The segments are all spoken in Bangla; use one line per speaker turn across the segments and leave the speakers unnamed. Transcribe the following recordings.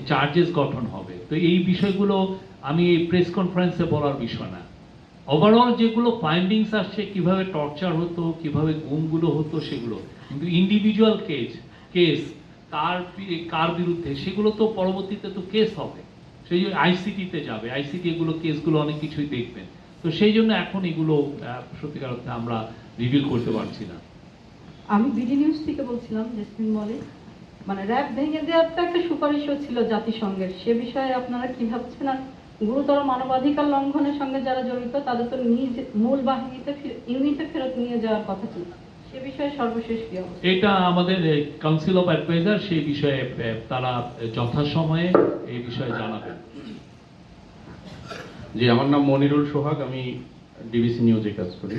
চার্জেস গঠন হবে। তো এই বিষয়গুলো আমি এই প্রেস কনফারেন্সে বলার বিষয় না। ওভারঅল যেগুলো ফাইন্ডিংস আসছে, কিভাবে টর্চার হতো, কিভাবে গুমগুলো হতো সেগুলো, কিন্তু ইন্ডিভিজুয়াল কেস কার বিরুদ্ধে সেগুলো তো পরবর্তীতে তো কেস হবে, সেই জন্য আইসিটিতে যাবে, আইসিটি এগুলো কেসগুলো অনেক কিছুই দেখবেন। তো সেই জন্য এখন এগুলো সত্যিকার অর্থে আমরা রিভিল করতে পারছি না।
আমি বিডি নিউজ থেকে বলছিলাম, জেসমিন মলিক। মানে র্যাব ভেঙে দেওয়ার তো একটা সুপারিশও ছিল জাতিসংঘের, সে বিষয়ে আপনারা কি ভাবছেন? আর গুরুতর মানবাধিকার লঙ্ঘনের সঙ্গে যারা জড়িত তাদের তো নিজ মূল বাহিনীতে ইউনিটে ফেরত নিয়ে যাওয়ার কথা ছিল, সে বিষয়ে সর্বশেষ কি অবস্থা?
এটা আমাদের কাউন্সিল অফ অ্যাডভাইজার সেই বিষয়ে তারা যথাসময়ে এই বিষয়ে জানাবেন।
জি, আমার নাম মনিরুল সোহাগ, আমি ডিবিসি নিউজে কাজ করি।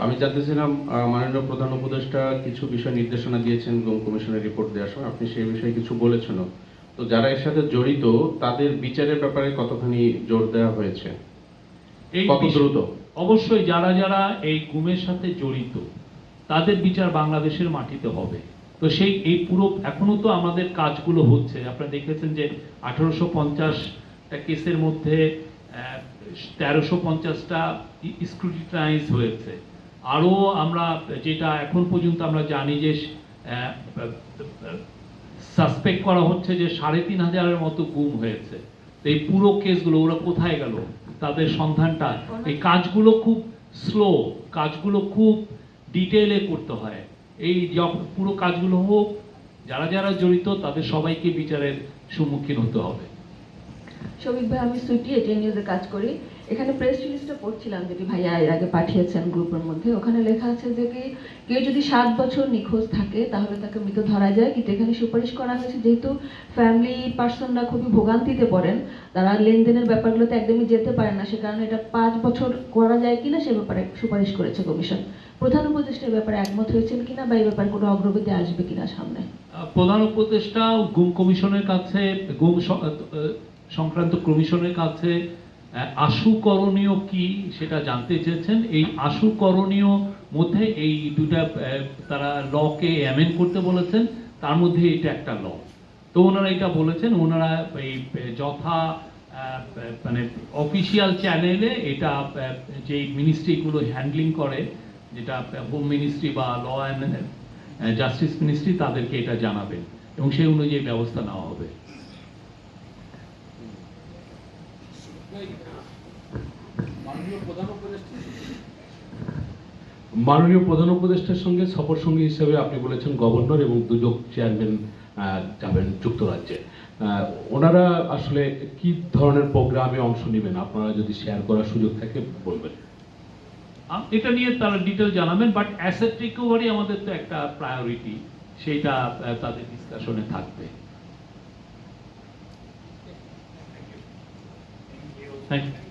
আমি জানতেছিলাম মাননীয় প্রধান উপদেষ্টা কিছু বিষয় নির্দেশনা দিয়েছেন গুম কমিশনের রিপোর্ট দেওয়ার সময়, আপনি সেই বিষয়ে কিছু বলেছেন। তো যারা এর সাথে জড়িত তাদের বিচারের ব্যাপারে কতখানি জোর দেওয়া হয়েছে, কত দ্রুত?
অবশ্যই যারা যারা এই গুমের সাথে জড়িত তাদের বিচার বাংলাদেশের মাটিতে হবে। তো সেই এই পুরো এখনো তো আমাদের কাজগুলো হচ্ছে, আপনারা দেখেছেন যে 1850টা কেসের মধ্যে 1350টা স্ক্রুটিনাইজ হয়েছে। আরও আমরা যেটা এখন পর্যন্ত আমরা জানি যে সাসপেক্ট করা হচ্ছে যে 3500-এর মতো গুম হয়েছে। তো এই পুরো কেসগুলো ওরা কোথায় গেল, তাদের সন্ধানটা, এই কাজগুলো খুব স্লো, কাজগুলো খুব ডিটেইলে করতে হয়। এই পুরো কাজগুলো হোক, যারা যারা জড়িত তাদের সবাইকে বিচারের সম্মুখীন হতে হবে।
শফিক ভাই, আমি সুইটি এটিএন নিউজে কাজ করি। এখানে প্রেস রিলিজটা পড়ছিলাম যেটি ভাইয়া এর আগে পাঠিয়েছেন গ্রুপের মধ্যে। ওখানে লেখা আছে যে কেউ যদি 7 বছর নিখোঁজ থাকে তাহলে তাকে মৃত ধরা যায়, কিন্তু এখানে সুপারিশ করা হয়েছে যেহেতু ফ্যামিলি পার্সনরা খুবই ভোগান্তিতে পড়েন, তারা লেনদেনের ব্যাপারগুলোতে একদমই যেতে পারে না, সে কারণে এটা 5 বছর করা যায় কিনা সে ব্যাপারে সুপারিশ করেছে কমিশন। প্রধান উপদেষ্টার ব্যাপারে একমত হয়েছেন কিনা বা এই ব্যাপারে কোনো অগ্রগতি আসবে কিনা সামনে?
প্রধান উপদেষ্টা গুম কমিশনের কাছে, গুম সংক্রান্ত কমিশনের কাছে আশু করণীয় কি সেটা জানতে চেয়েছেন। এই আশু করণীয় মধ্যে এই দুটা তারা লকে অ্যামেন্ড করতে বলেছেন, তার মধ্যে এটা একটা ল। তো ওনারা এটা বলেছেন, ওনারা এই যথা মানে অফিসিয়াল চ্যানেলে এটা যে মিনিস্ট্রিগুলো হ্যান্ডলিং করে, যেটা হোম মিনিস্ট্রি বা ল অ্যান্ড জাস্টিস মিনিস্ট্রি, তাদেরকে এটা জানাবেন এবং সেই অনুযায়ী ব্যবস্থা নেওয়া হবে।
মাননীয় প্রধান উপদেষ্টার সঙ্গে সফর সঙ্গী হিসেবে আপনি বলেছেন গভর্নর এবং দুদক চেয়ারম্যান যাবেন যুক্তরাজ্যে। ওনারা আসলে কি ধরনের প্রোগ্রামে অংশ নেবেন, আপনারা যদি শেয়ার করার সুযোগ থাকে বলবেন।
এটা নিয়ে তারা ডিটেল জানাবেন, বাট অ্যাসেট রিকভারি আমাদের তো একটা প্রায়োরিটি, সেইটা তাদের ডিসকাশনে থাকবে। Thank you.